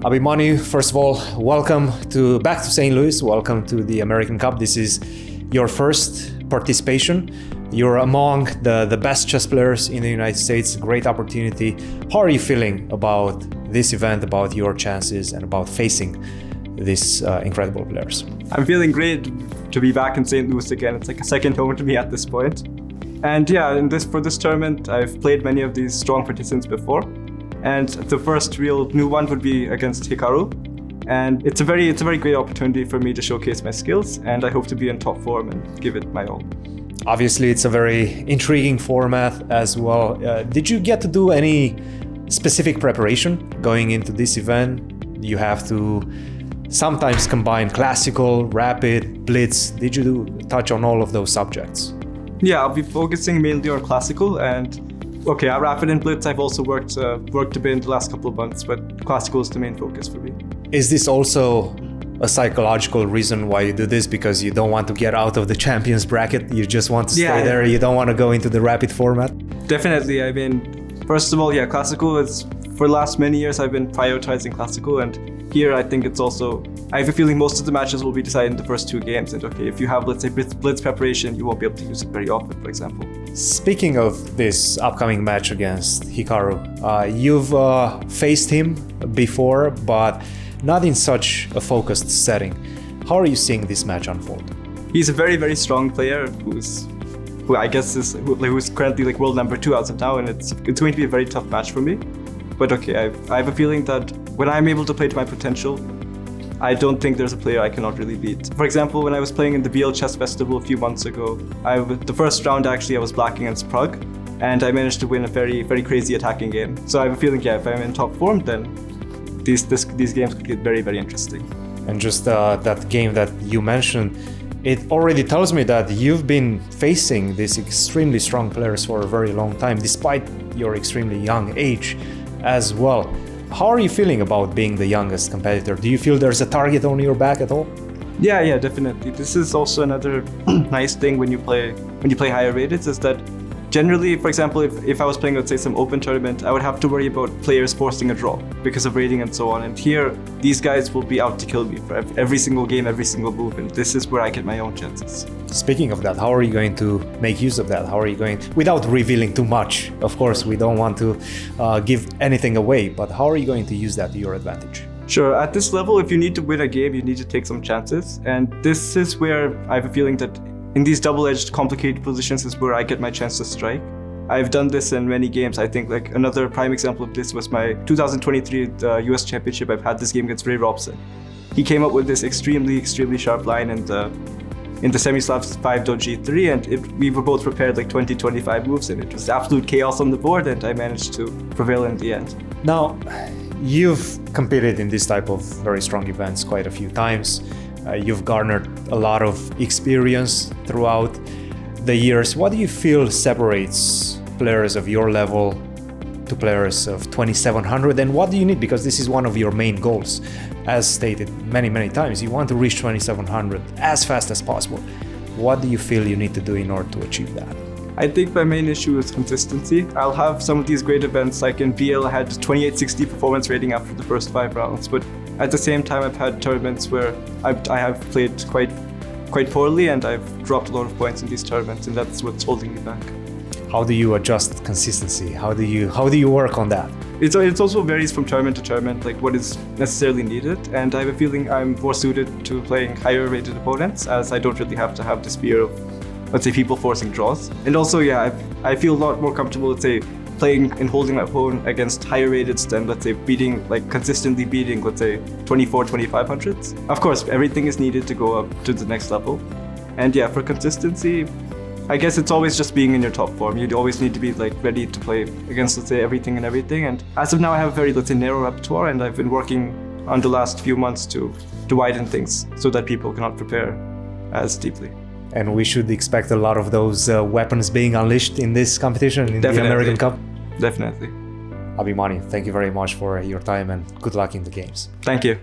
Abhimanyu, first of all, welcome back to St. Louis. Welcome to the American Cup. This is your first participation. You're among the best chess players in the United States. Great opportunity. How are you feeling about this event, about your chances, and about facing these incredible players? I'm feeling great to be back in St. Louis again. It's like a second home to me at this point. And yeah, for this tournament, I've played many of these strong participants before. And the first real new one would be against Hikaru. And it's a very great opportunity for me to showcase my skills, and I hope to be in top form and give it my all. Obviously, it's a very intriguing format as well. Did you get to do any specific preparation going into this event? You have to sometimes combine classical, rapid, blitz. Did you touch on all of those subjects? Yeah, I'll be focusing mainly on classical and at rapid and blitz I've also worked a bit in the last couple of months, but classical is the main focus for me. Is this also a psychological reason why you do this? Because you don't want to get out of the champions bracket, you just want to stay there, you don't want to go into the rapid format? Definitely. I mean, first of all, classical is, for the last many years I've been prioritizing classical, and here I think it's also, I have a feeling most of the matches will be decided in the first two games, and if you have, let's say, blitz preparation, you won't be able to use it very often, for example. Speaking of this upcoming match against Hikaru, you've faced him before, but not in such a focused setting. How are you seeing this match unfold? He's a very strong player who's currently world number 2 as of now, and it's going to be a very tough match for me. But I have a feeling that when I'm able to play to my potential, I don't think there's a player I cannot really beat. For example, when I was playing in the BL Chess Festival a few months ago, the first round actually I was black against Prague, and I managed to win a very crazy attacking game. So I have a feeling, if I'm in top form, then these games could get very interesting. And just that game that you mentioned, it already tells me that you've been facing these extremely strong players for a very long time, despite your extremely young age as well. How are you feeling about being the youngest competitor? Do you feel there's a target on your back at all? Yeah, definitely. This is also another nice thing when you play higher rated, is that generally, for example, if I was playing, let's say, some open tournament, I would have to worry about players forcing a draw because of rating and so on. And here, these guys will be out to kill me for every single game, every single move, and this is where I get my own chances. Speaking of that, how are you going to make use of that? How are you going to, without revealing too much? Of course, we don't want to give anything away, but how are you going to use that to your advantage? Sure, at this level, if you need to win a game, you need to take some chances. And this is where I have a feeling that in these double-edged, complicated positions is where I get my chance to strike. I've done this in many games. I think another prime example of this was my 2023 US Championship. I've had this game against Ray Robson. He came up with this extremely sharp line in the semi-slab 5.g3, and we were both prepared 20-25 moves, and it was absolute chaos on the board, and I managed to prevail in the end. Now, you've competed in this type of very strong events quite a few times. You've garnered a lot of experience throughout the years. What do you feel separates players of your level to players of 2700, and what do you need? Because this is one of your main goals. As stated many times, you want to reach 2700 as fast as possible. What do you feel you need to do in order to achieve that? I think my main issue is consistency. I'll have some of these great events, like in BL I had 2860 performance rating after the first 5 rounds, but at the same time I've had tournaments where I have played quite poorly, and I've dropped a lot of points in these tournaments, and that's what's holding me back. How do you adjust consistency? How do you work on that? It also varies from tournament to tournament, what is necessarily needed, and I have a feeling I'm more suited to playing higher rated opponents, as I don't really have to have this fear of, let's say, people forcing draws. And also, I feel a lot more comfortable, let's say, playing and holding my opponent against higher rateds than, let's say, consistently beating, let's say, 2500s. Of course, everything is needed to go up to the next level. And for consistency, I guess it's always just being in your top form. You'd always need to be ready to play against, let's say, everything and everything. And as of now, I have a very, let's say, narrow repertoire, and I've been working on the last few months to widen things so that people cannot prepare as deeply. And we should expect a lot of those weapons being unleashed in this competition, in the American Cup? Definitely. Abhimanyu, thank you very much for your time, and good luck in the games. Thank you.